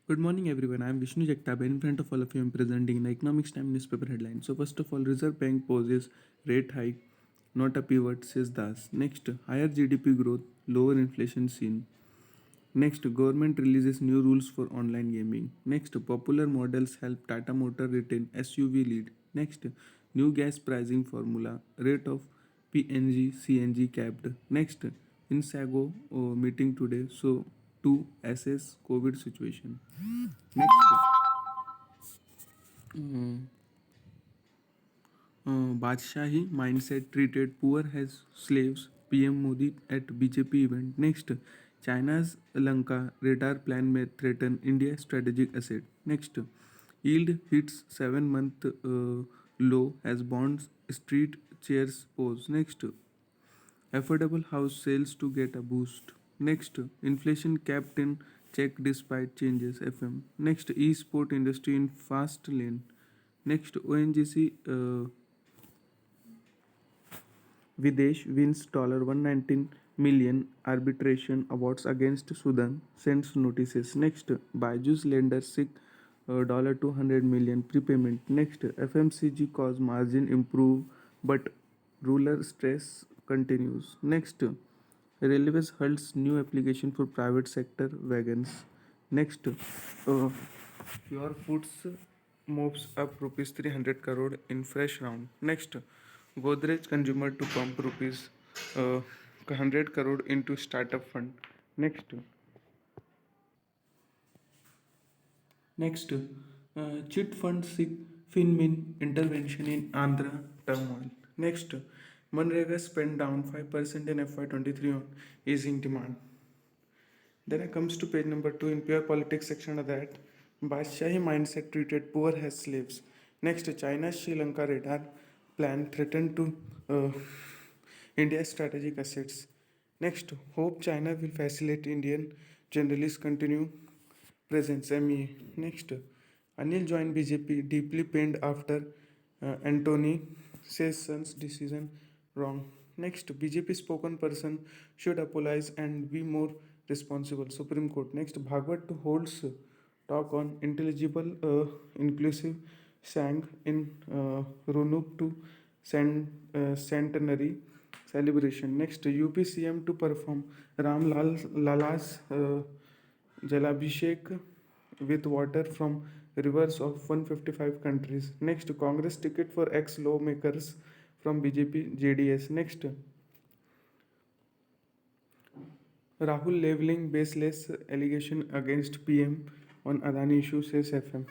Good morning, everyone. I am Vishnu Jagtap. In front of all of you, I am presenting the Economics Time newspaper headline. So, first of all, Reserve Bank poses rate hike, not a pivot, says Das. Next, higher GDP growth, lower inflation seen. Next, government releases new rules for online gaming. Next, popular models help Tata Motor retain SUV lead. Next, new gas pricing formula, rate of PNG, CNG capped. Next, in Sago meeting today, so to assess COVID situation. Next, Badshahi mindset treated poor as slaves. PM Modi at BJP event. Next, China's Lanka radar plan may threaten India's strategic asset. Next, yield hits 7-month low as bonds street chairs pose. Next, affordable house sales to get a boost. Next, inflation capped in check despite changes. FM. Next, e-sport industry in fast lane. Next, ONGC Videsh wins $119 million arbitration awards against Sudan, sends notices. Next, Baiju's lender seek $200 million prepayment. Next, FMCG cause margin improve, but ruler stress continues. Next, Railways holds new application for private sector wagons. Next, Pure Foods moves up rupees 300 crore in fresh round. Next, Godrej consumer to pump rupees 100 crore into startup fund. Next, chit fund seek FinMin intervention in Andhra turmoil. Next, Manrega spend down 5% in FY23 on easing demand. Then it comes to page number 2 in pure politics section of that. Badshahi mindset treated poor as slaves. Next, China's Sri Lanka radar plan threatened to India's strategic assets. Next, hope China will facilitate Indian generalists continue presence. MEA. Next, Anil joined BJP deeply pained after Anthony says son's decision wrong. Next, BJP spoken person should apologize and be more responsible. Supreme Court. Next, Bhagwat holds talk on intelligible, inclusive sang in Roanoke to centenary celebration. Next, UP CM to perform Ram Lala's Jalabhishek with water from rivers of 155 countries. Next, Congress ticket for ex lawmakers from BJP JDS. Next, Rahul leveling baseless allegation against PM on Adani issue, says FM.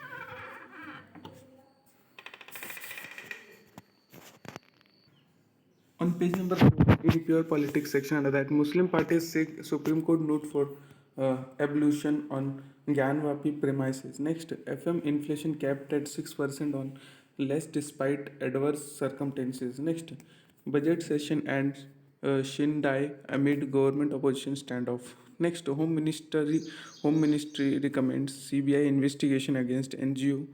On page number 4, in pure politics section under that, Muslim parties seek Supreme Court note for ablution on Gyanvapi premises. Next, FM inflation capped at 6% on less despite adverse circumstances. Next, budget session ends Shindai amid government opposition standoff. Next, Home Ministry recommends CBI investigation against NGO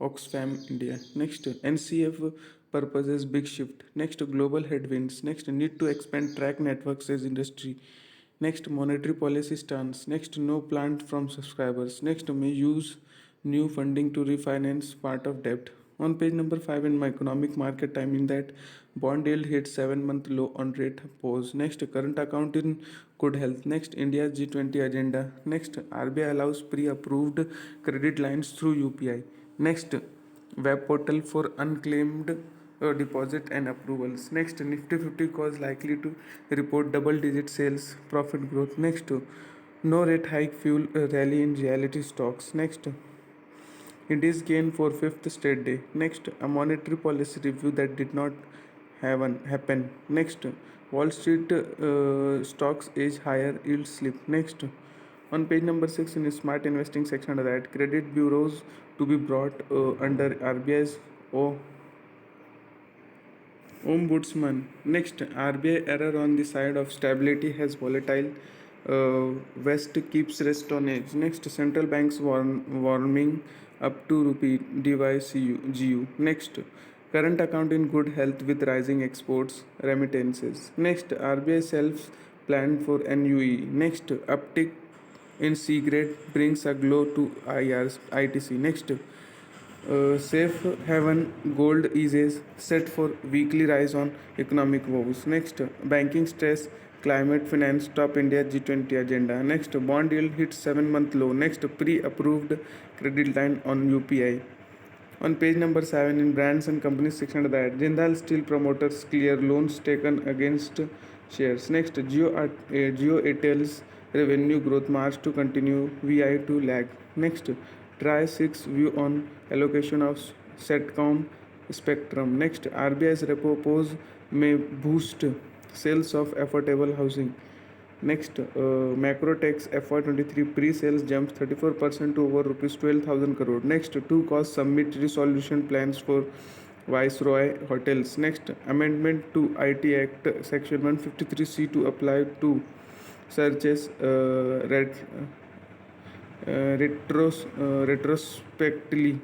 Oxfam India. Next, NCF purposes big shift. Next, global headwinds. Next, need to expand track networks as industry. Next, monetary policy stance. Next, no plant from subscribers. Next, may use new funding to refinance part of debt. On page number 5 in my economic market timing that bond yield hit 7-month low on rate pause. Next, current account in good health. Next, India's G20 agenda. Next, RBI allows pre-approved credit lines through UPI. Next, web portal for unclaimed deposit and approvals. Next, Nifty 50 calls likely to report double-digit sales profit growth. Next, no rate hike fuel rally in reality stocks. Next, Indies gain for fifth straight day. Next, a monetary policy review that did not happen. Next, Wall Street stocks edge higher, yield slip. Next, on page number 6 in the smart investing section of that, credit bureaus to be brought under RBI's Ombudsman. Next, RBI error on the side of stability has volatile. West keeps rest on edge. Next, central banks warming up to rupee DYCU. Next, current account in good health with rising exports remittances. Next, RBI self planned for NUE. Next, uptick in C grade brings a glow to ITC. Next, safe haven gold is set for weekly rise on economic woes. Next, banking stress, climate finance top India G20 agenda. Next, bond yield hits 7-month low. Next, pre-approved credit line on UPI. On page number 7 in brands and companies section of that, Jindal Steel promoters clear loans taken against shares. Next, Geo Airtel's revenue growth March to continue, VI to lag. Next, try 6 view on allocation of Setcom spectrum. Next, RBI's repo pause may boost sales of affordable housing. Next, Macrotech's FY23 pre-sales jumps 34% to over rupees 12,000 crore. Next, two cost submit resolution plans for Viceroy Hotels. Next, amendment to IT Act Section 153C to apply to searches retrospectively.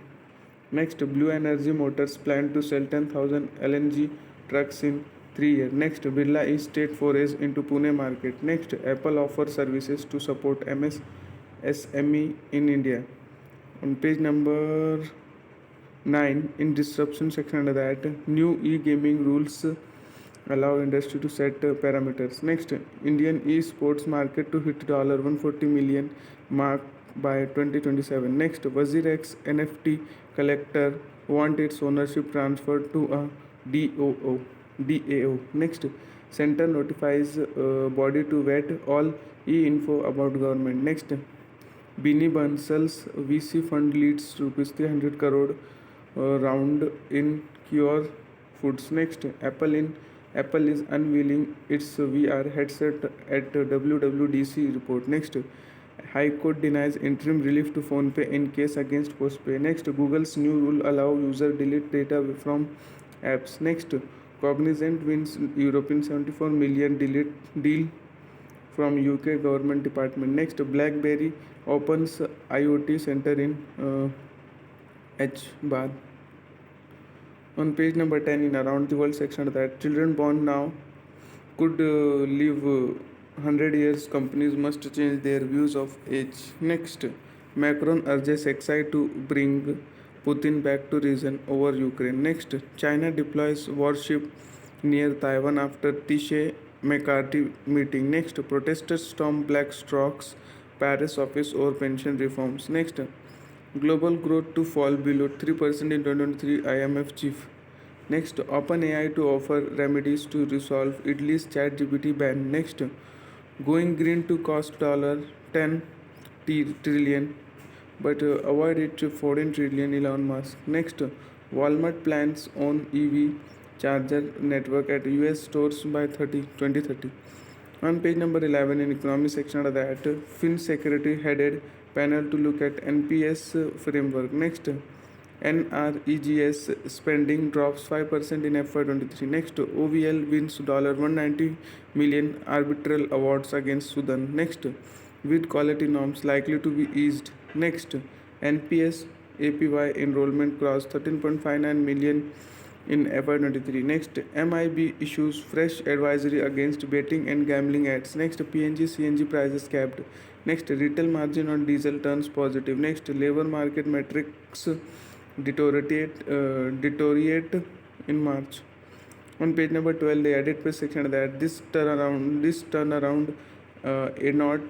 Next, Blue Energy Motors plan to sell 10,000 LNG trucks in 3 years. Next, Birla is state forays into Pune market. Next, Apple offers services to support SME in India. On page number 9, in disruption section under that, new e-gaming rules allow industry to set parameters. Next, Indian e-sports market to hit $140 million mark by 2027. Next, WazirX NFT collector want its ownership transferred to a DAO. Next, center notifies body to vet all e-info about government. Next, Bini Bansal's VC fund leads rupees 300 crore round in Cure Foods. Next, Apple is unveiling its VR headset at WWDC report. Next, High Court denies interim relief to PhonePe in case against Postpay. Next, Google's new rule allow user delete data from apps. Next, Cognizant wins European 74 million deal from UK government department. Next, BlackBerry opens IoT center in H-Bath. On page number 10 in around the world section that children born now could live 100 years, companies must change their views of age. Next, Macron urges Xi to bring Putin back to reason over Ukraine. Next, China deploys warship near Taiwan after Taoiseach McCarthy meeting. Next, protesters storm BlackRock's Paris office over pension reforms. Next, global growth to fall below 3% in 2023, IMF chief. Next, OpenAI to offer remedies to resolve Italy's ChatGPT ban. Next, going green to cost $10 trillion, but avoid it to 14 trillion Elon Musk. Next, Walmart plans on EV charger network at US stores by 2030. On page number 11 in economy section of that, FinSecurity headed panel to look at NPS framework. Next, NREGS spending drops 5% in FY23. Next, OVL wins $190 million arbitral awards against Sudan. Next, with quality norms likely to be eased. Next, NPS APY enrollment crossed 13.59 million in FY23. Next, MIB issues fresh advisory against betting and gambling ads. Next, PNG CNG prices capped. Next, retail margin on diesel turns positive. Next, labor market metrics deteriorate in March. On page number 12, the edit page section that this turnaround a not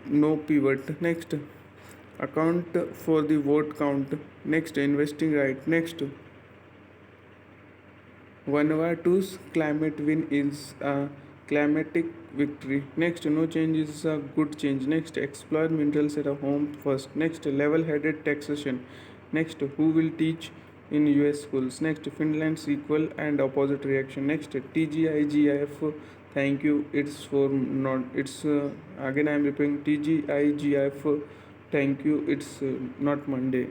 no pivot. Next, account for the vote count. Next, investing right. Next, Vanuatu's climate win is a climatic victory. Next, no change is a good change. Next, explore minerals at a home first. Next, level-headed taxation. Next, who will teach in US schools? Next, Finland's equal and opposite reaction. Next, TGIGF. Thank you. It's for not. It's again I am repeating TGIGF. Thank you. It's not Monday.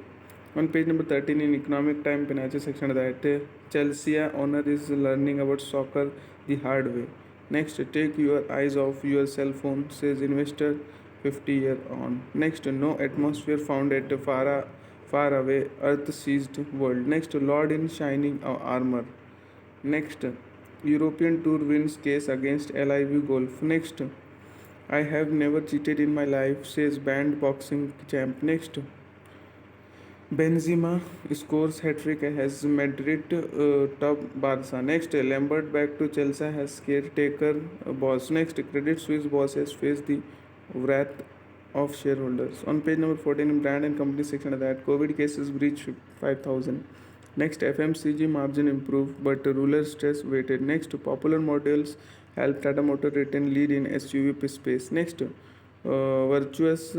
On page number 13 in economic time Pinache section that Chelsea owner is learning about soccer the hard way. Next, take your eyes off your cell phone, says investor 50-year on. Next, no atmosphere found at far away earth seized world. Next, Lord in shining armor. Next, European tour wins case against LIV Golf. Next, I have never cheated in my life, says banned boxing champ. Next, Benzema scores hat-trick as Madrid top Barca. Next, Lambert back to Chelsea has caretaker boss. Next, Credit Suisse boss has faced the wrath of shareholders. On page number 14 in brand and company section of that, COVID cases breach 5,000. Next, FMCG margin improved, but ruler stress waited. Next, popular models help Tata Motor retain lead in SUV space. Next, virtuous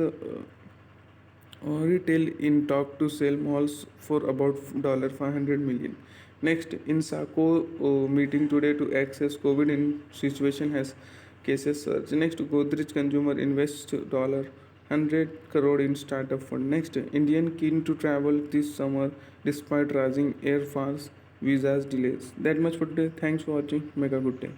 retail in talk to sell malls for about $500 million. Next, in Saco meeting today to access COVID in situation has cases surge. Next, Godrej consumer invests $100 crore in startup fund. Next, Indian keen to travel this summer despite rising air fares, visas delays. That much for today. Thanks for watching. Make a good day.